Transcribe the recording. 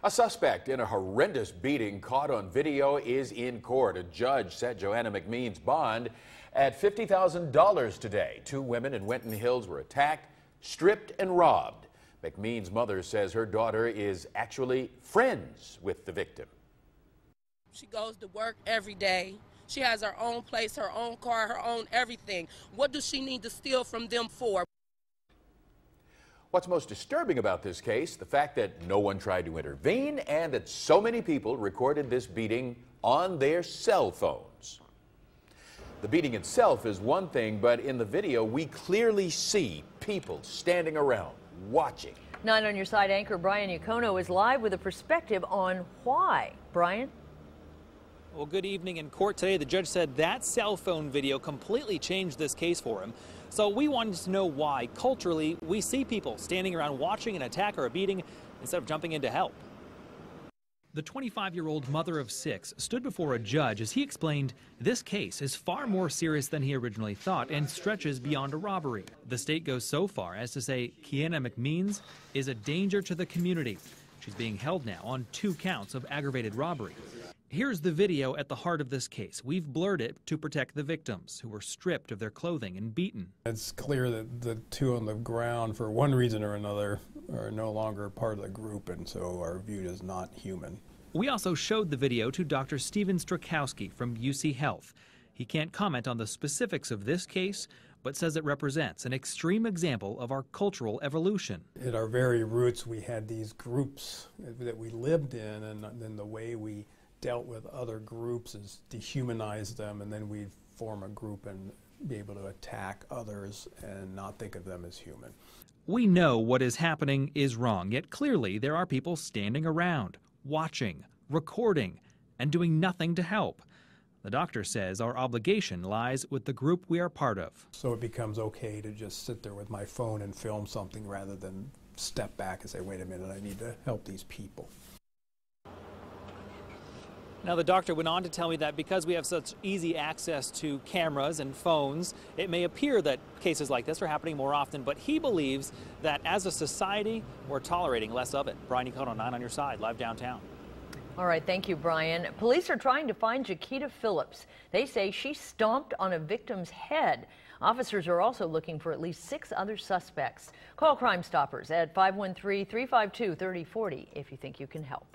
A suspect in a horrendous beating caught on video is in court. A judge set Kianna McMeans' bond at $50,000 today. Two women in Winton Hills were attacked, stripped, and robbed. McMeans' mother says her daughter is actually friends with the victim. She goes to work every day. She has her own place, her own car, her own everything. What does she need to steal from them for? What's most disturbing about this case, the fact that no one tried to intervene and that so many people recorded this beating on their cell phones. The beating itself is one thing, but in the video we clearly see people standing around watching. 9 on Your Side anchor Brian Yacono is live with a perspective on why. Brian? Well, good evening. In court today, the judge said that cell phone video completely changed this case for him. So we wanted to know why, culturally, we see people standing around watching an attack or a beating instead of jumping in to help. The 25-year-old mother of 6 stood before a judge as he explained this case is far more serious than he originally thought and stretches beyond a robbery. The state goes so far as to say Kianna McMeans is a danger to the community. She's being held now on 2 counts of aggravated robbery. Here's the video at the heart of this case. We've blurred it to protect the victims, who were stripped of their clothing and beaten. It's clear that the two on the ground, for one reason or another, are no longer part of the group and so are viewed as not human. We also showed the video to Dr. Steven Strakowski from UC Health. He can't comment on the specifics of this case, but says it represents an extreme example of our cultural evolution. At our very roots, we had these groups that we lived in, and then the way we dealt with other groups is dehumanize them, and then we'd form a group and be able to attack others and not think of them as human. We know what is happening is wrong, yet clearly there are people standing around, watching, recording, and doing nothing to help. The doctor says our obligation lies with the group we are part of. So it becomes okay to just sit there with my phone and film something rather than step back and say, wait a minute, I need to help these people. Now, the doctor went on to tell me that because we have such easy access to cameras and phones, it may appear that cases like this are happening more often, but he believes that as a society, we're tolerating less of it. Brian Yacono, 9 on Your Side, live downtown. All right, thank you, Brian. Police are trying to find Jaquita Phillips. They say she stomped on a victim's head. Officers are also looking for at least 6 other suspects. Call Crime Stoppers at 513-352-3040 if you think you can help.